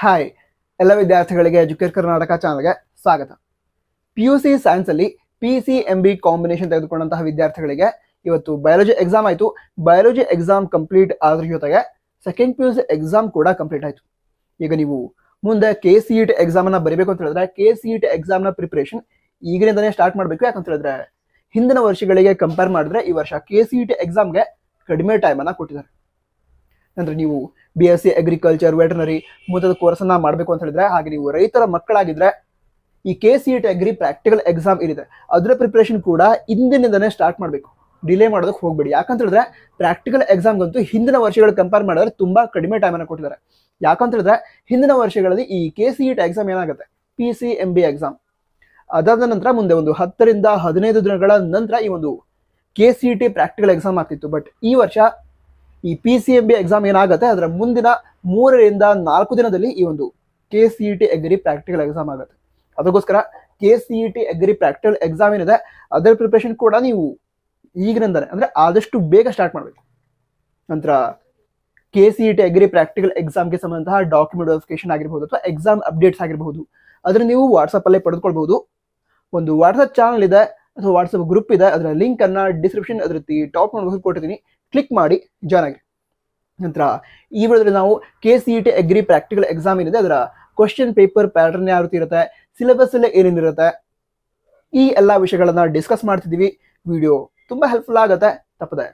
Hi ಎಲ್ಲ ವಿದ್ಯಾರ್ಥಿಗಳಿಗೆ educate Karnataka ಚಾನಲ್ಗೆ ಸ್ವಾಗತ. PUC ಸೈನ್ಸ್ ಅಲ್ಲಿ PCMB ಕಾಂಬಿನೇಷನ್ ತೆಗೆದುಕೊಂಡಂತಹ ವಿದ್ಯಾರ್ಥಿಗಳಿಗೆ ಇವತ್ತು ಬಯಾಲಜಿ ಎಕ್ಸಾಮ್ ಆಯಿತು. ಬಯಾಲಜಿ ಎಕ್ಸಾಮ್ ಕಂಪ್ಲೀಟ್ ಆದ್ರ ಜೊತೆಗೆ ಸೆಕೆಂಡ್ PUC ಎಕ್ಸಾಮ್ ಕೂಡ ಕಂಪ್ಲೀಟ್ ಆಯಿತು. ಈಗ ನೀವು ಮುಂದೆ KCET ಎಕ್ಸಾಮ್ ಅನ್ನ ಬರೀಬೇಕು ಅಂತ ಹೇಳಿದ್ರೆ KCET ಎಕ್ಸಾಮ್ ನ ಪ್ರಿಪರೇಷನ್ ಈಗಿನಿಂದನೇ ಸ್ಟಾರ್ಟ್ ಮಾಡಬೇಕು. ಯಾಕಂತ ಹೇಳಿದ್ರೆ ಹಿಂದಿನ ವರ್ಷಗಳಿಗೆ ಕಂಪೇರ್ ಮಾಡಿದ್ರೆ ಈ ವರ್ಷ KCET ಎಕ್ಸಾಮ್ಗೆ ಕಡಿಮೆ ಟೈಮ್ ಅನ್ನ ಕೊಟ್ಟಿದ್ದಾರೆ. ಅಂದ್ರೆ ನೀವು BSc ಅಗ್ರಿಕಲ್ಚರ್, ವೆಟರ್ನರಿ ಮುಂತಾದ ಕೋರ್ಸನ್ನ ಮಾಡಬೇಕು ಅಂತ ಹೇಳಿದ್ರೆ, ಹಾಗೆ ನೀವು ರೈತರ ಮಕ್ಕಳಾಗಿದ್ರೆ ಈ KCET ಅಗ್ರಿ ಪ್ರಾಕ್ಟಿಕಲ್ ಎಕ್ಸಾಮ್ ಏನಿದೆ ಅದರ ಪ್ರಿಪರೇಷನ್ ಕೂಡ ಇಂದಿನಿಂದನೇ ಸ್ಟಾರ್ಟ್ ಮಾಡಬೇಕು. ಡಿಲೇ ಮಾಡೋದಕ್ಕೆ ಹೋಗ್ಬೇಡಿ. ಯಾಕಂತ ಹೇಳಿದ್ರೆ ಪ್ರಾಕ್ಟಿಕಲ್ ಎಕ್ಸಾಮ್ಗಂತೂ ಹಿಂದಿನ ವರ್ಷಗಳು ಕಂಪೇರ್ ಮಾಡಿದ್ರೆ ತುಂಬಾ ಕಡಿಮೆ ಟೈಮನ್ನು ಕೊಟ್ಟಿದ್ದಾರೆ. ಯಾಕಂತ ಹೇಳಿದ್ರೆ ಹಿಂದಿನ ವರ್ಷಗಳಲ್ಲಿ ಈ KCET ಎಕ್ಸಾಮ್ ಏನಾಗುತ್ತೆ, PCMB ಎಕ್ಸಾಮ್ ಅದಾದ ನಂತರ ಮುಂದೆ ಒಂದು 10 ರಿಂದ 15 ದಿನಗಳ ನಂತರ ಈ ಒಂದು KCET ಪ್ರಾಕ್ಟಿಕಲ್ ಎಕ್ಸಾಮ್ ಆಗ್ತಿತ್ತು. ಬಟ್ ಈ ವರ್ಷ ಈ PCMB ಎಕ್ಸಾಮ್ ಏನಾಗುತ್ತೆ ಅದರ ಮುಂದಿನ 3 ರಿಂದ 4 ದಿನದಲ್ಲಿ ಈ ಒಂದು KCET ಅಗ್ರಿ ಪ್ರಾಕ್ಟಿಕಲ್ ಎಕ್ಸಾಮ್ ಆಗುತ್ತೆ. ಅದಕ್ಕೋಸ್ಕರ KCET ಅಗ್ರಿ ಪ್ರಾಕ್ಟಿಕಲ್ ಎಕ್ಸಾಮ್ ಏನಿದೆ ಅದರ ಪ್ರಿಪರೇಷನ್ ಕೂಡ ನೀವು ಈಗಿನಿಂದಲೇ ಅಂದ್ರೆ ಆದಷ್ಟು ಬೇಗ ಸ್ಟಾರ್ಟ್ ಮಾಡಬೇಕು. ನಂತರ KCET ಅಗ್ರಿ ಪ್ರಾಕ್ಟಿಕಲ್ ಎಕ್ಸಾಮ್ಗೆ ಸಂಬಂಧಂತಹ ಡಾಕ್ಯುಮೆಂಟ್ ವೆರಿಫಿಕೇಶನ್ ಆಗಿರಬಹುದು ಅಥವಾ ಎಕ್ಸಾಮ್ ಅಪ್ಡೇಟ್ಸ್ ಆಗಿರಬಹುದು, ಅದನ್ನು ನೀವು ವಾಟ್ಸಪ್ ಅಲ್ಲೇ ಪಡೆದುಕೊಳ್ಬಹುದು. ಒಂದು ವಾಟ್ಸಪ್ ಚಾನಲ್ ಇದೆ ಅಥವಾ ವಾಟ್ಸಪ್ ಗ್ರೂಪ್ ಇದೆ, ಅದರ ಲಿಂಕ್ ಅನ್ನ ಡಿಸ್ಕ್ರಿಪ್ಷನ್ ಅದ್ರ ಟಾಪ್ ನೋಡ್ಬೋದು ಕೊಟ್ಟಿದ್ದೀನಿ, ಕ್ಲಿಕ್ ಮಾಡಿ ಜಾಯ್ನ್ ಆಗಿ. ನಂತರ ಈ ವಿಡಿಯೋದಲ್ಲಿ ನಾವು KCET ಅಗ್ರಿ ಪ್ರಾಕ್ಟಿಕಲ್ ಎಕ್ಸಾಮ್ ಏನಿದೆ ಅದರ ಕ್ವಶನ್ ಪೇಪರ್ ಪ್ಯಾಟರ್ನ್ ಯಾವ ರೀತಿ ಇರುತ್ತೆ, ಸಿಲೆಬಸ್ ಎಲ್ಲ ಏನೇನಿರುತ್ತೆ, ಈ ಎಲ್ಲ ವಿಷಯಗಳನ್ನ ಡಿಸ್ಕಸ್ ಮಾಡ್ತಿದ್ದೀವಿ. ವಿಡಿಯೋ ತುಂಬಾ ಹೆಲ್ಪ್ಫುಲ್ ಆಗುತ್ತೆ, ತಪ್ಪದೆ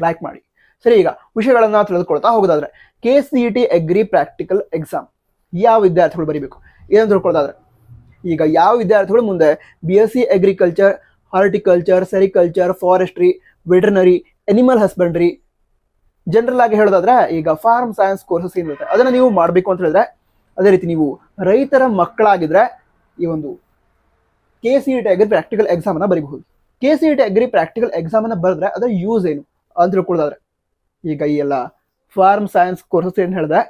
ಲೈಕ್ ಮಾಡಿ. ಸರಿ, ಈಗ ವಿಷಯಗಳನ್ನ ತಿಳಿದುಕೊಳ್ತಾ ಹೋಗೋದಾದ್ರೆ KCET ಅಗ್ರಿ ಪ್ರಾಕ್ಟಿಕಲ್ ಎಕ್ಸಾಮ್ ಯಾವ ವಿದ್ಯಾರ್ಥಿಗಳು ಬರೀಬೇಕು ಏನಂತ ತಿಳ್ಕೊಳ್ಳೋದಾದ್ರೆ, ಈಗ ಯಾವ ವಿದ್ಯಾರ್ಥಿಗಳು ಮುಂದೆ BSc agriculture, horticulture, sericulture, forestry, veterinary, animal husbandry, general ಆಗಿ ಹೇಳೋದಾದ್ರೆ ಈಗ ಫಾರ್ಮ್ ಸೈನ್ಸ್ ಕೋರ್ಸಸ್ ಏನಿರುತ್ತೆ ಅದನ್ನ ನೀವು ಮಾಡಬೇಕು ಅಂತ ಹೇಳಿದ್ರೆ, ಅದೇ ರೀತಿ ನೀವು ರೈತರ ಮಕ್ಕಳಾಗಿದ್ರೆ ಈ ಒಂದು KCET ಅಗ್ರಿ ಪ್ರಾಕ್ಟಿಕಲ್ ಎಕ್ಸಾಮ್ ಅನ್ನ ಬರೀಬಹುದು. KCET ಅಗ್ರಿ ಪ್ರಾಕ್ಟಿಕಲ್ ಎಕ್ಸಾಮ್ ಅನ್ನ ಬರೆದ್ರೆ ಅದರ ಯೂಸ್ ಏನು ಅಂತ ತಿಳ್ಕೊಳ್ಳೋದಾದ್ರೆ, ಈಗ ಈ ಎಲ್ಲ ಫಾರ್ಮ್ ಸೈನ್ಸ್ ಕೋರ್ಸಸ್ ಏನು ಹೇಳಿದ್ರೆ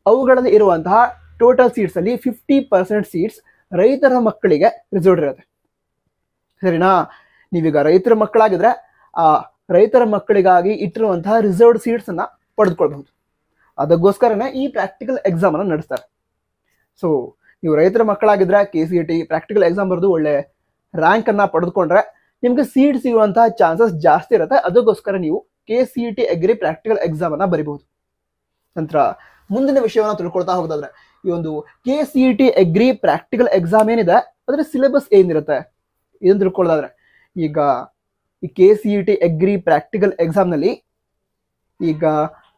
ಅವುಗಳಲ್ಲಿ ಇರುವಂತಹ ಟೋಟಲ್ ಸೀಟ್ಸ್ ಅಲ್ಲಿ 50% ಸೀಟ್ಸ್ ರೈತರ ಮಕ್ಕಳಿಗೆ ರಿಸರ್ವ್ಡ್ ಇರುತ್ತೆ. ಸರಿನಾ? ನೀವೀಗ ರೈತರ ಮಕ್ಕಳಾಗಿದ್ರೆ ಆ ರೈತರ ಮಕ್ಕಳಿಗಾಗಿ ಇಟ್ಟಿರುವಂತಹ ರಿಸರ್ವ್ಡ್ ಸೀಟ್ಸ್ ಅನ್ನ ಪಡೆದುಕೊಳ್ಬಹುದು. ಅದಕ್ಕೋಸ್ಕರನೇ ಈ ಪ್ರಾಕ್ಟಿಕಲ್ ಎಕ್ಸಾಮ್ ಅನ್ನ ನಡೆಸ್ತಾರೆ. ಸೊ ನೀವು ರೈತರ ಮಕ್ಕಳಾಗಿದ್ರೆ KCET ಪ್ರಾಕ್ಟಿಕಲ್ ಎಕ್ಸಾಮ್ ಬರೆದು ಒಳ್ಳೆ ರ್ಯಾಂಕ್ ಅನ್ನ ಪಡೆದುಕೊಂಡ್ರೆ ನಿಮ್ಗೆ ಸೀಟ್ ಸಿಗುವಂತಹ ಚಾನ್ಸಸ್ ಜಾಸ್ತಿ ಇರುತ್ತೆ. ಅದಕ್ಕೋಸ್ಕರ ನೀವು KCET ಅಗ್ರಿ ಪ್ರಾಕ್ಟಿಕಲ್ ಎಕ್ಸಾಮ್ ಅನ್ನ ಬರೀಬಹುದು. ನಂತರ ಮುಂದಿನ ವಿಷಯವನ್ನು ತಿಳ್ಕೊಳ್ತಾ ಹೋಗೋದಾದ್ರೆ, ಈ ಒಂದು KCET ಅಗ್ರಿ ಪ್ರಾಕ್ಟಿಕಲ್ ಎಕ್ಸಾಮ್ ಏನಿದೆ ಅದರ ಸಿಲೆಬಸ್ ಏನಿರುತ್ತೆ ಇದನ್ನು ತಿಳ್ಕೊಳ್ಳೋದಾದ್ರೆ, ಈಗ ಈ KCET ಅಗ್ರಿ ಪ್ರಾಕ್ಟಿಕಲ್ ಎಕ್ಸಾಮ್ ನಲ್ಲಿ ಈಗ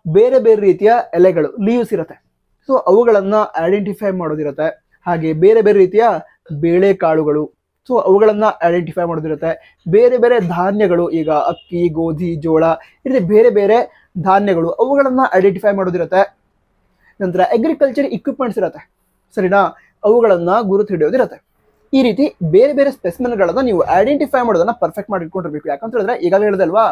ಬೇರೆ ಬೇರೆ ರೀತಿಯ ಎಲೆಗಳು, ಲೀವ್ಸ್ ಇರುತ್ತೆ. ಸೊ ಅವುಗಳನ್ನ ಐಡೆಂಟಿಫೈ ಮಾಡೋದಿರುತ್ತೆ. ಹಾಗೆ ಬೇರೆ ಬೇರೆ ರೀತಿಯ ಬೇಳೆಕಾಳುಗಳು, ಸೊ ಅವುಗಳನ್ನ ಐಡೆಂಟಿಫೈ ಮಾಡೋದಿರುತ್ತೆ. ಬೇರೆ ಬೇರೆ ಧಾನ್ಯಗಳು, ಈಗ ಅಕ್ಕಿ, ಗೋಧಿ, ಜೋಳ, ಈ ರೀತಿ ಬೇರೆ ಬೇರೆ ಧಾನ್ಯಗಳು ಅವುಗಳನ್ನ ಐಡೆಂಟಿಫೈ ಮಾಡೋದಿರುತ್ತೆ. ನಂತರ ಅಗ್ರಿಕಲ್ಚರ್ ಇಕ್ವಿಪ್ಮೆಂಟ್ಸ್ ಇರುತ್ತೆ, ಸರಿನಾ, ಅವುಗಳನ್ನ ಗುರುತು ಹಿಡಿಯೋದಿರುತ್ತೆ. ಈ ರೀತಿ ಬೇರೆ ಬೇರೆ ಸ್ಪೆಸಿಮೆನ್ಗಳನ್ನ ನೀವು ಐಡೆಂಟಿಫೈ ಮಾಡೋದನ್ನ ಪರ್ಫೆಕ್ಟ್ ಮಾಡಿ ಇಟ್ಕೊಂಡಿರ್ಬೇಕು. ಯಾಕಂತ ಹೇಳಿದ್ರೆ ಈಗಾಗಲೇ ಹೇಳಿದಲ್ವಾ,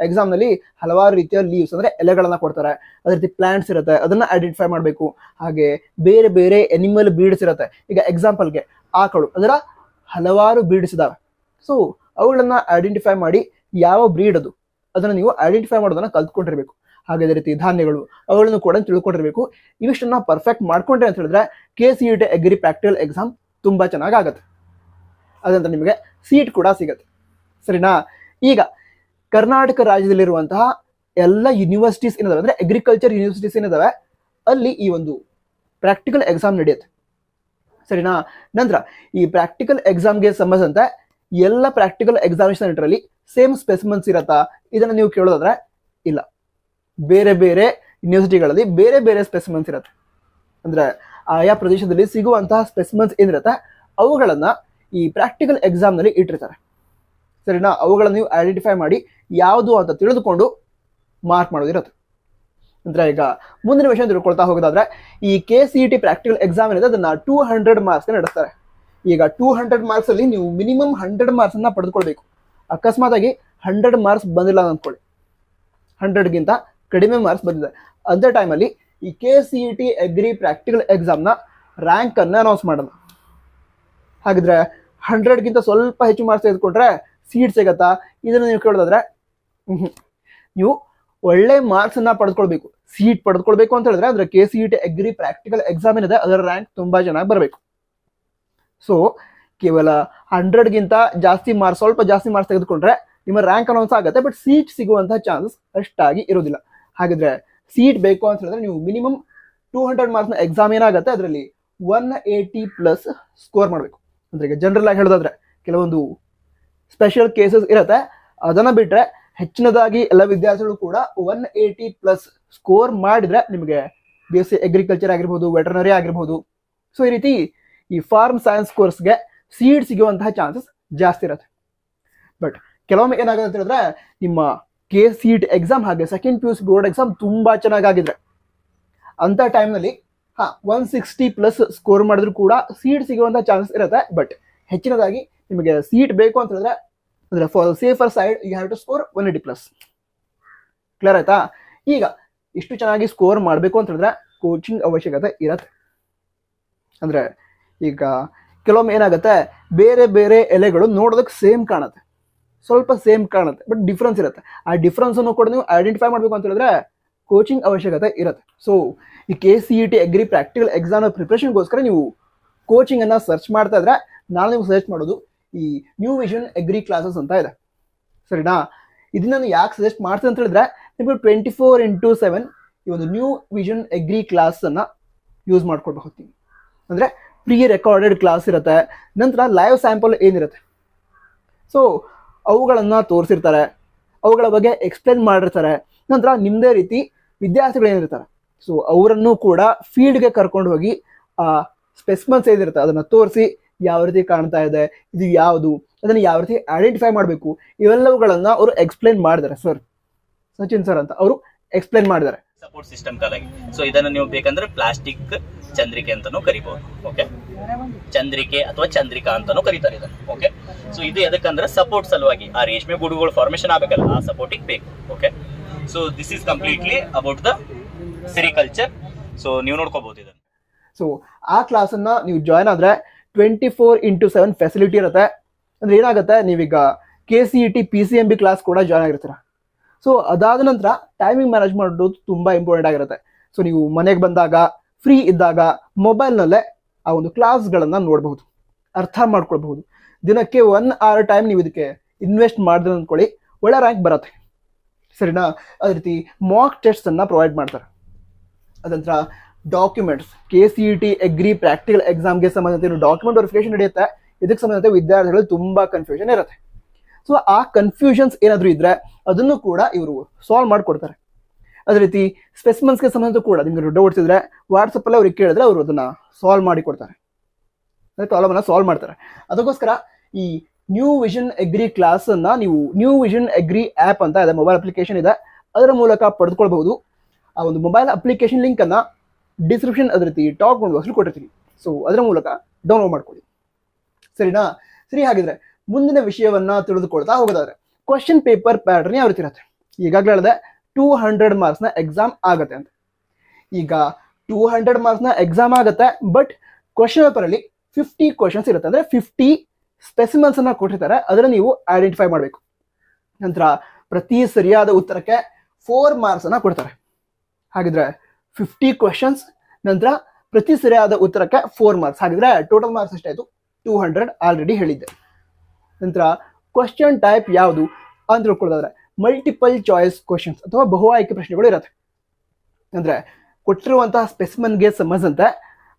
ಎಕ್ಸಾಮ್ ನಲ್ಲಿ ಹಲವಾರು ರೀತಿಯ ಲೀವ್ಸ್ ಅಂದ್ರೆ ಎಲೆಗಳನ್ನ ಕೊಡ್ತಾರೆ. ಅದೇ ರೀತಿ ಪ್ಲಾಂಟ್ಸ್ ಇರುತ್ತೆ, ಅದನ್ನ ಐಡೆಂಟಿಫೈ ಮಾಡಬೇಕು. ಹಾಗೆ ಬೇರೆ ಬೇರೆ ಎನಿಮಲ್ ಬ್ರೀಡ್ಸ್ ಇರುತ್ತೆ. ಈಗ ಎಕ್ಸಾಂಪಲ್ಗೆ ಆಕಳು, ಅದರ ಹಲವಾರು ಬ್ರೀಡ್ಸ್ ಇದಾವೆ. ಸೊ ಅವುಗಳನ್ನ ಐಡೆಂಟಿಫೈ ಮಾಡಿ ಯಾವ ಬ್ರೀಡ್ ಅದು ಅದನ್ನ ನೀವು ಐಡೆಂಟಿಫೈ ಮಾಡೋದನ್ನ ಕಲ್ತ್ಕೊಂಡಿರ್ಬೇಕು. ಹಾಗೆ ಅದೇ ರೀತಿ ಧಾನ್ಯಗಳು ಅವುಗಳನ್ನು ಕೂಡ ತಿಳ್ಕೊಂಡಿರ್ಬೇಕು. ಇವಿಷ್ಟನ್ನ ಪರ್ಫೆಕ್ಟ್ ಮಾಡ್ಕೊಂಡ್ರೆ ಅಂತ ಹೇಳಿದ್ರೆ KCET ಅಗ್ರಿ ಪ್ರಾಕ್ಟಿಕಲ್ ಎಕ್ಸಾಮ್ ತುಂಬಾ ಚೆನ್ನಾಗಾಗತ್ತೆ. ಅದಂತ ನಿಮಗೆ ಸೀಟ್ ಕೂಡ ಸಿಗತ್ತೆ. ಸರಿನಾ? ಈಗ ಕರ್ನಾಟಕ ರಾಜ್ಯದಲ್ಲಿರುವಂತಹ ಎಲ್ಲ ಯೂನಿವರ್ಸಿಟೀಸ್ ಏನಿದಾವೆ ಅಂದ್ರೆ ಅಗ್ರಿಕಲ್ಚರ್ ಯೂನಿವರ್ಸಿಟೀಸ್ ಏನಿದಾವೆ ಅಲ್ಲಿ ಈ ಒಂದು ಪ್ರಾಕ್ಟಿಕಲ್ ಎಕ್ಸಾಮ್ ನಡೆಯುತ್ತೆ. ಸರಿನಾ? ನಂತರ ಈ ಪ್ರಾಕ್ಟಿಕಲ್ ಎಕ್ಸಾಮ್ಗೆ ಸಂಬಂಧಿಸಿದಂತೆ ಎಲ್ಲ ಪ್ರಾಕ್ಟಿಕಲ್ ಎಕ್ಸಾಮಿನೇಷನ್ ಸೆಂಟರ್ ಸೇಮ್ ಸ್ಪೆಸಿಮೆನ್ಸ್ ಇರತ್ತಾ ಇದನ್ನ ನೀವು ಕೇಳೋದಾದ್ರೆ ಇಲ್ಲ. ಬೇರೆ ಬೇರೆ ಯೂನಿವರ್ಸಿಟಿಗಳಲ್ಲಿ ಬೇರೆ ಬೇರೆ ಸ್ಪೆಸಿಮೆನ್ಸ್ ಇರುತ್ತೆ. ಅಂದ್ರೆ ಆಯಾ ಪ್ರದೇಶದಲ್ಲಿ ಸಿಗುವಂತಹ ಸ್ಪೆಸಿಮೆನ್ಸ್ ಏನಿರುತ್ತೆ ಅವುಗಳನ್ನ ಈ ಪ್ರಾಕ್ಟಿಕಲ್ ಎಕ್ಸಾಮ್ ನಲ್ಲಿ ಇಟ್ಟಿರ್ತಾರೆ. ಸರಿನಾ? ಅವುಗಳನ್ನ ನೀವು ಐಡೆಂಟಿಫೈ ಮಾಡಿ ಯಾವುದು ಅಂತ ತಿಳಿದುಕೊಂಡು ಮಾರ್ಕ್ ಮಾಡೋದಿರುತ್ತೆ. ನಂತರ ಈಗ ಮುಂದಿನ ವಿಷಯ ತಿಳ್ಕೊಳ್ತಾ ಹೋಗೋದಾದ್ರೆ, ಈ KCET ಪ್ರಾಕ್ಟಿಕಲ್ ಎಕ್ಸಾಮ್ ಏನಿದೆ ಅದನ್ನ 200 ಮಾರ್ಕ್ಸ್ ನಡೆಸ್ತಾರೆ. ಈಗ 200 ಮಾರ್ಕ್ಸ್ ಅಲ್ಲಿ ನೀವು ಮಿನಿಮಮ್ 100 ಮಾರ್ಕ್ಸ್ ಅನ್ನ ಪಡೆದುಕೊಳ್ಬೇಕು. ಅಕಸ್ಮಾತ್ ಆಗಿ 100 ಮಾರ್ಕ್ಸ್ ಬಂದಿಲ್ಲ ಅಂದ್ಕೊಳ್ಳಿ, 100ಗಿಂತ ಕಡಿಮೆ ಮಾರ್ಕ್ಸ್ ಬಂದಿದೆ ಅಂತ ಟೈಮಲ್ಲಿ ಈ KCET ಅಗ್ರಿ ಪ್ರಾಕ್ಟಿಕಲ್ ಎಕ್ಸಾಮ್ನ ರ್ಯಾಂಕ್ ಅನ್ನ ಅನೌನ್ಸ್ ಮಾಡಲ್ಲ. ಹಾಗಿದ್ರೆ 100ಗಿಂತ ಸ್ವಲ್ಪ ಹೆಚ್ಚು ಮಾರ್ಕ್ಸ್ ತೆಗೆದುಕೊಂಡ್ರೆ ಸೀಟ್ ಸಿಗತ್ತಾ ಇದನ್ನ ನೀವು ಕೇಳೋದಾದ್ರೆ ನೀವು ಒಳ್ಳೆ ಮಾರ್ಕ್ಸ್ ಅನ್ನ ಪಡೆದುಕೊಳ್ಬೇಕು. ಸೀಟ್ ಪಡೆದುಕೊಳ್ಬೇಕು ಅಂತ ಹೇಳಿದ್ರೆ ಅಂದ್ರೆ KCET ಅಗ್ರಿ ಪ್ರಾಕ್ಟಿಕಲ್ ಎಕ್ಸಾಮ್ ಏನಿದೆ ಅದರ ರ್ಯಾಂಕ್ ತುಂಬಾ ಚೆನ್ನಾಗಿ ಬರಬೇಕು. ಸೊ ಕೇವಲ 100ಗಿಂತ ಜಾಸ್ತಿ ಮಾರ್ಕ್ಸ್, ಸ್ವಲ್ಪ ಜಾಸ್ತಿ ಮಾರ್ಕ್ಸ್ ತೆಗೆದುಕೊಂಡ್ರೆ ನಿಮ್ಮ ರ್ಯಾಂಕ್ ಅನೌನ್ಸ್ ಆಗುತ್ತೆ, ಬಟ್ ಸೀಟ್ ಸಿಗುವಂತಹ ಚಾನ್ಸಸ್ ಅಷ್ಟಾಗಿ ಇರೋದಿಲ್ಲ. ಹಾಗಿದ್ರೆ ಸೀಟ್ ಬೇಕು ಅಂತ ಹೇಳಿದ್ರೆ ನೀವು ಮಿನಿಮಮ್ 200 ಮಾರ್ಕ್ಸ್ನ ಎಕ್ಸಾಮ್ ಏನಾಗುತ್ತೆ ಅದರಲ್ಲಿ 180+ ಸ್ಕೋರ್ ಮಾಡಬೇಕು. ಅಂದ್ರೆ ಈಗ ಜನರಲ್ ಆಗಿ ಹೇಳೋದಾದ್ರೆ ಕೆಲವೊಂದು ಸ್ಪೆಷಲ್ ಕೇಸಸ್ ಇರುತ್ತೆ, ಅದನ್ನ ಬಿಟ್ರೆ ಹೆಚ್ಚಿನದಾಗಿ ಎಲ್ಲ ವಿದ್ಯಾರ್ಥಿಗಳು ಕೂಡ 180+ ಸ್ಕೋರ್ ಮಾಡಿದ್ರೆ ನಿಮಗೆ BSc ಅಗ್ರಿಕಲ್ಚರ್ ಆಗಿರ್ಬೋದು, ವೆಟರ್ನರಿ ಆಗಿರ್ಬೋದು, ಸೊ ಈ ರೀತಿ ಈ ಫಾರ್ಮ್ ಸೈನ್ಸ್ ಕೋರ್ಸ್ಗೆ ಸೀಟ್ ಸಿಗುವಂತಹ ಚಾನ್ಸಸ್ ಜಾಸ್ತಿ ಇರುತ್ತೆ. ಬಟ್ ಕೆಲವೊಮ್ಮೆ ಏನಾಗುತ್ತೆ ಅಂತ ಹೇಳಿದ್ರೆ ನಿಮ್ಮ KCET ಎಕ್ಸಾಮ್ ಹಾಗೆ ಸೆಕೆಂಡ್ PUC ಬೋರ್ಡ್ ಎಕ್ಸಾಮ್ ತುಂಬಾ ಚೆನ್ನಾಗಾಗಿದ್ರೆ ಅಂತ ಟೈಮ್ನಲ್ಲಿ 160+ ಸ್ಕೋರ್ ಮಾಡಿದ್ರು ಕೂಡ ಸೀಟ್ ಸಿಗುವಂತಹ ಚಾನ್ಸಸ್ ಇರುತ್ತೆ. ಬಟ್ ಹೆಚ್ಚಿನದಾಗಿ ನಿಮಗೆ ಸೀಟ್ ಬೇಕು ಅಂತ ಹೇಳಿದ್ರೆ ಅಂದ್ರೆ for safer side you have to score 180+. Clear ಆಯ್ತಾ? ಈಗ ಇಷ್ಟು ಚೆನ್ನಾಗಿ ಸ್ಕೋರ್ ಮಾಡಬೇಕು ಅಂತ ಹೇಳಿದ್ರೆ ಕೋಚಿಂಗ್ ಅವಶ್ಯಕತೆ ಇರತ್ತೆ. ಅಂದ್ರೆ ಈಗ ಕೆಲವೊಮ್ಮೆ ಏನಾಗುತ್ತೆ, ಬೇರೆ ಬೇರೆ ಎಲೆಗಳು ನೋಡೋದಕ್ಕೆ ಸೇಮ್ ಕಾಣುತ್ತೆ, ಸ್ವಲ್ಪ ಸೇಮ್ ಕಾಣುತ್ತೆ, ಬಟ್ ಡಿಫ್ರೆನ್ಸ್ ಇರುತ್ತೆ. ಆ ಡಿಫ್ರೆನ್ಸ್ ಅನ್ನು ಕೂಡ ನೀವು ಐಡೆಂಟಿಫೈ ಮಾಡಬೇಕು ಅಂತ ಹೇಳಿದ್ರೆ ಕೋಚಿಂಗ್ ಅವಶ್ಯಕತೆ ಇರುತ್ತೆ. ಸೊ ಈ KCET ಅಗ್ರಿ ಪ್ರಾಕ್ಟಿಕಲ್ ಎಕ್ಸಾಮ್ ಪ್ರಿಪ್ರೇಷನ್ಗೋಸ್ಕರ ನೀವು ಕೋಚಿಂಗ್ ಅನ್ನ ಸರ್ಚ್ ಮಾಡ್ತಾ ಇದ್ರೆ ನಾನು ನೀವು ಸಜೆಸ್ಟ್ ಮಾಡೋದು ಈ ನ್ಯೂ ವಿಷನ್ ಅಗ್ರಿ ಕ್ಲಾಸಸ್ ಅಂತ ಇದೆ. ಸರಿನಾ? ಇದನ್ನ ನಾನು ಯಾಕೆ ಸಜೆಸ್ಟ್ ಮಾಡ್ತೀನಿ ಅಂತ ಹೇಳಿದ್ರೆ ನಿಮಗೆ 24x7 ಈ ಒಂದು ನ್ಯೂ ವಿಷನ್ ಅಗ್ರಿ ಕ್ಲಾಸ್ ಅನ್ನ ಯೂಸ್ ಮಾಡ್ಕೊಂಡು ಹೋಗ್ತೀನಿ. ಅಂದ್ರೆ ಪ್ರೀ ರೆಕಾರ್ಡೆಡ್ ಕ್ಲಾಸ್ ಇರುತ್ತೆ, ನಂತರ ಲೈವ್ ಸ್ಯಾಂಪಲ್ ಏನಿರುತ್ತೆ ಸೊ ಅವುಗಳನ್ನ ತೋರಿಸಿರ್ತಾರೆ, ಅವುಗಳ ಬಗ್ಗೆ ಎಕ್ಸ್ಪ್ಲೇನ್ ಮಾಡಿರ್ತಾರೆ. ನಂತರ ನಿಮ್ಮದೇ ರೀತಿ ವಿದ್ಯಾರ್ಥಿಗಳು ಏನಿರ್ತಾರೆ ಸೊ ಅವರನ್ನು ಕೂಡ ಫೀಲ್ಡ್ಗೆ ಕರ್ಕೊಂಡು ಹೋಗಿ ಆ ಸ್ಪೆಸಿಮನ್ಸ್ ಏನಿರುತ್ತೆ ಅದನ್ನು ತೋರಿಸಿ ಯಾವ ರೀತಿ ಕಾಣ್ತಾ ಇದೆ, ಇದು ಯಾವುದು, ಅದನ್ನು ಯಾವ ರೀತಿ ಐಡೆಂಟಿಫೈ ಮಾಡಬೇಕು, ಇವೆಲ್ಲವುಗಳನ್ನ ಅವರು ಎಕ್ಸ್ಪ್ಲೇನ್ ಮಾಡಿದ್ದಾರೆ. ಸಚಿನ್ ಸರ್ ಅಂತ ಅವರು ಎಕ್ಸ್ಪ್ಲೇನ್ ಮಾಡಿದ್ದಾರೆ. ಸಪೋರ್ಟ್ ಸಿಸ್ಟಮ್ ಕಾಲಾಗಿ ಸೊ ಇದನ್ನು ನೀವು ಬೇಕಂದ್ರೆ ಪ್ಲಾಸ್ಟಿಕ್ ಚಂದ್ರಿಕೆ ಅಂತಾನೂ ಕರಿಬಹುದು. ಓಕೆ, ಚಂದ್ರಿಕೆ ಅಥವಾ ಚಂದ್ರಿಕಾ ಅಂತಾನೂ ಕರೀತಾರೆ ಇದನ್ನು. ಓಕೆ, ಸೊ ಇದು ಎದಕ್ಕಂದ್ರೆ ಸಪೋರ್ಟ್ ಸಲುವಾಗಿ ಆ ರೇಷ್ಮೆ ಗೂಡುಗಳು ಫಾರ್ಮೇಶನ್ ಆಗಬೇಕಲ್ಲ, ಆ ಸಪೋರ್ಟಿಗೆ ಬೇಕು. Okay, so this is completely about the sericulture. So ನೀವು ನೋಡ್ಕೋಬಹುದು ಇದನ್ನು. ಸೊ ಆ ಕ್ಲಾಸನ್ನ ನೀವು ಜಾಯ್ನ್ ಆದ್ರೆ 24x7 ಫೆಸಿಲಿಟಿ ಇರುತ್ತೆ. ಅಂದ್ರೆ ಏನಾಗುತ್ತೆ, ನೀವೀಗ KCET PCMB ಕ್ಲಾಸ್ ಕೂಡ ಜಾಯ್ನ್ ಆಗಿರ್ತೀರ. ಸೊ ಅದಾದ ನಂತರ ಟೈಮಿಂಗ್ ಮ್ಯಾನೇಜ್ ಮಾಡೋದು ತುಂಬಾ ಇಂಪಾರ್ಟೆಂಟ್ ಆಗಿರುತ್ತೆ. ಸೊ ನೀವು ಮನೆಗೆ ಬಂದಾಗ ಫ್ರೀ ಇದ್ದಾಗ ಮೊಬೈಲ್ನಲ್ಲೇ ಆ ಒಂದು ಕ್ಲಾಸ್ಗಳನ್ನ ನೋಡಬಹುದು, ಅರ್ಥ ಮಾಡ್ಕೊಳ್ಬಹುದು. ದಿನಕ್ಕೆ 1 hour ಟೈಮ್ ನೀವು ಇದಕ್ಕೆ ಇನ್ವೆಸ್ಟ್ ಮಾಡಿದ್ರೆ ಅಂದ್ಕೊಳ್ಳಿ, ಒಳ್ಳೆ ರ್ಯಾಂಕ್ ಬರುತ್ತೆ. ಸರಿನಾ? ಅದೇ ರೀತಿ ಮಾಕ್ ಟೆಸ್ಟ್ ಅನ್ನ ಪ್ರೊವೈಡ್ ಮಾಡ್ತಾರೆ. ಅದಂತರ ಡಾಕ್ಯುಮೆಂಟ್ಸ್, KCET ಅಗ್ರಿ ಪ್ರಾಕ್ಟಿಕಲ್ ಎಕ್ಸಾಮ್ಗೆ ಸಂಬಂಧಿಸಿದ ಡಾಕ್ಯುಮೆಂಟ್ ವೆರಿಫಿಕೇಶನ್ ನಡೆಯುತ್ತೆ. ಇದಕ್ಕೆ ಸಂಬಂಧಿಸಿದ ವಿದ್ಯಾರ್ಥಿಗಳು ತುಂಬಾ ಕನ್ಫ್ಯೂಷನ್ ಇರುತ್ತೆ. ಸೊ ಆ ಕನ್ಫ್ಯೂಷನ್ಸ್ ಏನಾದರೂ ಇದ್ರೆ ಅದನ್ನು ಕೂಡ ಇವರು ಸಾಲ್ವ್ ಮಾಡಿಕೊಡ್ತಾರೆ. ಅದೇ ರೀತಿ ಸ್ಪೆಸಿಮನ್ಸ್ಗೆ ಸಂಬಂಧ ಕೂಡ ನಿಮ್ಗೆ ಡೌಟ್ಸ್ ಇದ್ರೆ ವಾಟ್ಸಪ್ಪಲ್ಲಿ ಅವ್ರಿಗೆ ಕೇಳಿದ್ರೆ ಅವರು ಅದನ್ನ ಸಾಲ್ವ್ ಮಾಡಿ ಕೊಡ್ತಾರೆ, ಪ್ರಾಬ್ಲಮ್ನ ಸಾಲ್ವ್ ಮಾಡ್ತಾರೆ. ಅದಕ್ಕೋಸ್ಕರ ಈ ನ್ಯೂ ವಿಷನ್ ಅಗ್ರಿ ಕ್ಲಾಸ್ ಅನ್ನ ನೀವು ನ್ಯೂ ವಿಷನ್ ಅಗ್ರಿ ಆ್ಯಪ್ ಅಂತ ಇದೆ, ಮೊಬೈಲ್ ಅಪ್ಲಿಕೇಶನ್ ಇದೆ, ಅದರ ಮೂಲಕ ಪಡೆದುಕೊಳ್ಬಹುದು. ಆ ಒಂದು ಮೊಬೈಲ್ ಅಪ್ಲಿಕೇಶನ್ ಲಿಂಕ್ ಅನ್ನ ಡಿಸ್ಕ್ರಿಪ್ಷನ್ ಅದೇ ರೀತಿ ಟಾಪ್ ಬಾಕ್ಸ್ ಕೊಟ್ಟಿರ್ತೀನಿ. ಸೊ ಅದರ ಮೂಲಕ ಡೌನ್ಲೋಡ್ ಮಾಡ್ಕೊಳ್ಳಿ. ಸರಿನಾ? ಸರಿ, ಹಾಗಿದ್ರೆ ಮುಂದಿನ ವಿಷಯವನ್ನ ತಿಳಿದುಕೊಳ್ತಾ ಹೋಗೋದಾದ್ರೆ ಕ್ವಶನ್ ಪೇಪರ್ ಪ್ಯಾಟರ್ನ್ ಯಾವ ರೀತಿ ಇರುತ್ತೆ. ಈಗಾಗಲೇ ಹೇಳಿದೆ 200 ಮಾರ್ಕ್ಸ್ನ ಎಕ್ಸಾಮ್ ಆಗತ್ತೆ ಅಂತ. ಈಗ 200 ಮಾರ್ಕ್ಸ್ನ ಎಕ್ಸಾಮ್ ಆಗತ್ತೆ, ಬಟ್ ಕ್ವಶನ್ ಪೇಪರ್ ಅಲ್ಲಿ 50 ಕ್ವಶನ್ಸ್ ಇರುತ್ತೆ. ಅಂದ್ರೆ 50 ಸ್ಪೆಸಿಮನ್ಸ್ ಅನ್ನ ಕೊಟ್ಟಿರ್ತಾರೆ, ಅದನ್ನ ನೀವು ಐಡೆಂಟಿಫೈ ಮಾಡಬೇಕು. ನಂತರ ಪ್ರತಿ ಸರಿಯಾದ ಉತ್ತರಕ್ಕೆ 4 ಮಾರ್ಕ್ಸ್ ಅನ್ನ ಕೊಡ್ತಾರೆ. ಹಾಗಿದ್ರೆ 50 ಕ್ವಶನ್ಸ್ ನಂತರ ಪ್ರತಿ ಸರಿಯಾದ ಉತ್ತರಕ್ಕೆ 4 ಮಾರ್ಕ್ಸ್. ಹಾಗಿದ್ರೆ ಟೋಟಲ್ ಮಾರ್ಕ್ಸ್ ಎಷ್ಟಾಯ್ತು? 200 ಆಲ್ರೆಡಿ ಹೇಳಿದ್ದೆ. ನಂತರ ಕ್ವಶನ್ ಟೈಪ್ ಯಾವುದು ಅಂತ ತಿಳ್ಕೊಳ್ಳೋದಾದ್ರೆ ಮಲ್ಟಿಪಲ್ ಚಾಯ್ಸ್ ಕ್ವಶನ್ಸ್ ಅಥವಾ ಬಹು ಆಯ್ಕೆ ಪ್ರಶ್ನೆಗಳು ಇರುತ್ತೆ. ಅಂದ್ರೆ ಕೊಟ್ಟಿರುವಂತಹ ಸ್ಪೆಸಿಮನ್ಗೆ ಸಂಬಂಧಿಸಿದಂತೆ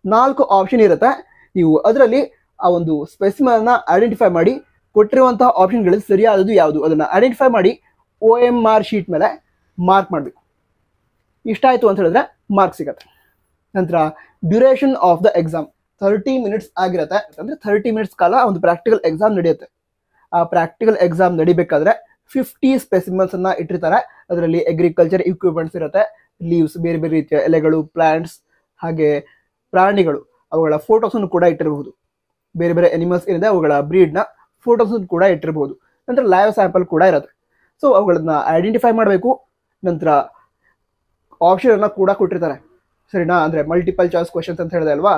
4 ಆಪ್ಷನ್ ಇರುತ್ತೆ. ನೀವು ಅದರಲ್ಲಿ ಆ ಒಂದು ಸ್ಪೆಸಿಮನ್ ಅನ್ನ ಐಡೆಂಟಿಫೈ ಮಾಡಿ ಕೊಟ್ಟಿರುವಂತಹ ಆಪ್ಷನ್ಗಳಲ್ಲಿ ಸರಿಯಾದದು ಯಾವುದು ಅದನ್ನ ಐಡೆಂಟಿಫೈ ಮಾಡಿ OMR ಶೀಟ್ ಮೇಲೆ ಮಾರ್ಕ್ ಮಾಡಬೇಕು. ಇಷ್ಟ ಆಯ್ತು ಅಂತ ಹೇಳಿದ್ರೆ ಮಾರ್ಕ್ ಸಿಗತ್ತೆ. ನಂತರ duration of the exam 30 minutes ಆಗಿರುತ್ತೆ. ಅಂದ್ರೆ 30 ಮಿನಿಟ್ಸ್ ಕಾಲ ಒಂದು ಪ್ರಾಕ್ಟಿಕಲ್ ಎಕ್ಸಾಮ್ ನಡೆಯುತ್ತೆ. ಆ ಪ್ರಾಕ್ಟಿಕಲ್ ಎಕ್ಸಾಮ್ ನಡಿಬೇಕಾದ್ರೆ 50 ಸ್ಪೆಸಿಮನ್ಸ್ ಅನ್ನ ಇಟ್ಟಿರ್ತಾರೆ. ಅದರಲ್ಲಿ ಅಗ್ರಿಕಲ್ಚರ್ ಇಕ್ವಿಪ್ಮೆಂಟ್ಸ್ ಇರುತ್ತೆ, ಲೀವ್ಸ್, ಬೇರೆ ಬೇರೆ ರೀತಿಯ ಎಲೆಗಳು, ಪ್ಲಾಂಟ್ಸ್, ಹಾಗೆ ಪ್ರಾಣಿಗಳು, ಅವುಗಳ ಫೋಟೋಸ್ ಕೂಡ ಇಟ್ಟಿರಬಹುದು. ಬೇರೆ ಬೇರೆ ಅನಿಮಲ್ಸ್ ಏನಿದೆ ಅವುಗಳ ಬ್ರೀಡ್ನ ಫೋಟೋಸ್ ಕೂಡ ಇಟ್ಟಿರಬಹುದು. ನಂತರ ಲೈವ್ ಸ್ಯಾಂಪಲ್ ಕೂಡ ಇರುತ್ತೆ. ಸೊ ಅವುಗಳನ್ನ ಐಡೆಂಟಿಫೈ ಮಾಡಬೇಕು. ನಂತರ ಆಪ್ಷನ್ ಅನ್ನ ಕೂಡ ಕೊಟ್ಟಿರ್ತಾರೆ. ಸರಿನಾ? ಅಂದ್ರೆ ಮಲ್ಟಿಪಲ್ ಚಾಯ್ಸ್ ಕ್ವಶನ್ಸ್ ಅಂತ ಹೇಳಿದೆ ಅಲ್ವಾ.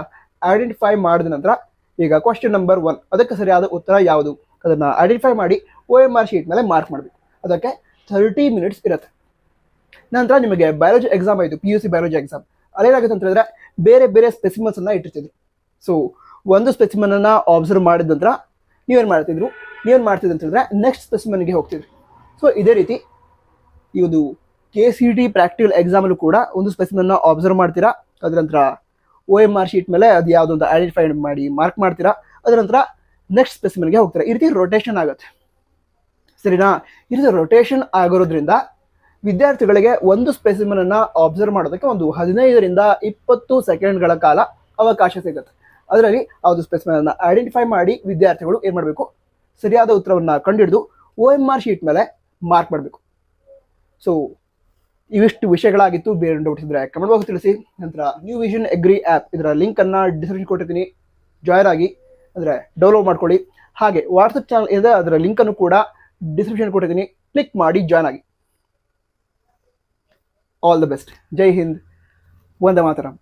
ಐಡೆಂಟಿಫೈ ಮಾಡಿದ ನಂತರ ಈಗ ಕ್ವಶನ್ ನಂಬರ್ 1 ಅದಕ್ಕೆ ಸರಿಯಾದ ಉತ್ತರ ಯಾವುದು ಅದನ್ನ ಐಡೆಂಟಿಫೈ ಮಾಡಿ OMR ಶೀಟ್ ಮೇಲೆ ಮಾರ್ಕ್ ಮಾಡಬೇಕು. ಅದಕ್ಕೆ 30 ಮಿನಿಟ್ಸ್ ಇರುತ್ತೆ. ನಂತರ ನಿಮಗೆ ಬಯಾಲಜಿ ಎಕ್ಸಾಮ್ ಆಯಿತು, PUC ಬಯಾಲಜಿ ಎಕ್ಸಾಮ್. ಅಲ್ಲೇನಾಗುತ್ತೆ ಅಂತ ಹೇಳಿದ್ರೆ ಬೇರೆ ಬೇರೆ ಸ್ಪೆಸಿಮನ್ಸ್ ಅನ್ನ ಇಟ್ಟಿರ್ತಿದ್ರು. ಸೊ ಒಂದು ಸ್ಪೆಸಿಮನ್ ಅನ್ನ ಆಬ್ಸರ್ವ್ ಮಾಡಿದ ನಂತರ ನೀವೇನು ಮಾಡ್ತಿದ್ರು ಅಂತ ಹೇಳಿದ್ರೆ ನೆಕ್ಸ್ಟ್ ಸ್ಪೆಸಿಮನ್ಗೆ ಹೋಗ್ತಿದ್ರು. ಸೊ ಇದೇ ರೀತಿ ಈ ಒಂದು KCT ಪ್ರಾಕ್ಟಿಕಲ್ ಎಕ್ಸಾಮಲ್ಲೂ ಕೂಡ ಒಂದು ಸ್ಪೆಸಿಮನ್ನ ಆಬ್ಸರ್ವ್ ಮಾಡ್ತೀರಾ, ಅದರ ನಂತರ OMR ಶೀಟ್ ಮೇಲೆ ಅದು ಯಾವುದೋ ಅಂತ ಐಡೆಂಟಿಫೈ ಮಾಡಿ ಮಾರ್ಕ್ ಮಾಡ್ತೀರಾ, ಅದರ ನಂತರ ನೆಕ್ಸ್ಟ್ ಸ್ಪೆಸಿಮನ್ಗೆ ಹೋಗ್ತೀರಾ. ಈ ರೀತಿ ರೊಟೇಷನ್ ಆಗುತ್ತೆ, ಸರಿನಾ? ಈ ರೀತಿ ರೊಟೇಷನ್ ಆಗಿರೋದ್ರಿಂದ ವಿದ್ಯಾರ್ಥಿಗಳಿಗೆ ಒಂದು ಸ್ಪೆಸಿಮನ್ ಅನ್ನ ಆಬ್ಸರ್ವ್ ಮಾಡೋದಕ್ಕೆ ಒಂದು 15ರಿಂದ 20 ಸೆಕೆಂಡ್ಗಳ ಕಾಲ ಅವಕಾಶ ಸಿಗುತ್ತೆ. ಅದರಲ್ಲಿ ಆ ಒಂದು ಸ್ಪೆಸಿಮನ್ ಅನ್ನ ಐಡೆಂಟಿಫೈ ಮಾಡಿ ವಿದ್ಯಾರ್ಥಿಗಳು ಏನು ಮಾಡಬೇಕು, ಸರಿಯಾದ ಉತ್ತರವನ್ನು ಕಂಡುಹಿಡಿದು OMR ಶೀಟ್ ಮೇಲೆ ಮಾರ್ಕ್ ಮಾಡಬೇಕು. ಸೊ ಇವಿಷ್ಟು ವಿಷಯಗಳಾಗಿತ್ತು. ಬೇರೆ ಡೌಟ್ಸ್ ಇದ್ರೆ ಕಮೆಂಟ್ ಬಾಕ್ಸ್ ತಿಳಿಸಿ. ನಂತರ ನ್ಯೂ ವಿಷನ್ ಅಗ್ರಿ ಆ್ಯಪ್ ಇದರ ಲಿಂಕನ್ನು ಡಿಸ್ಕ್ರಿಪ್ಷನ್ ಕೊಟ್ಟಿರ್ತೀನಿ, ಜಾಯ್ನ್ ಆಗಿ, ಅಂದರೆ ಡೌನ್ಲೋಡ್ ಮಾಡ್ಕೊಳ್ಳಿ. ಹಾಗೆ ವಾಟ್ಸಪ್ ಚಾನಲ್ ಇದೆ, ಅದರ ಲಿಂಕನ್ನು ಕೂಡ ಡಿಸ್ಕ್ರಿಪ್ಷನ್ ಕೊಟ್ಟಿರ್ತೀನಿ, ಕ್ಲಿಕ್ ಮಾಡಿ ಜಾಯ್ನ್ ಆಗಿ. All the best. ಜೈ ಹಿಂದ್, ವಂದೇ ಮಾತರಂ.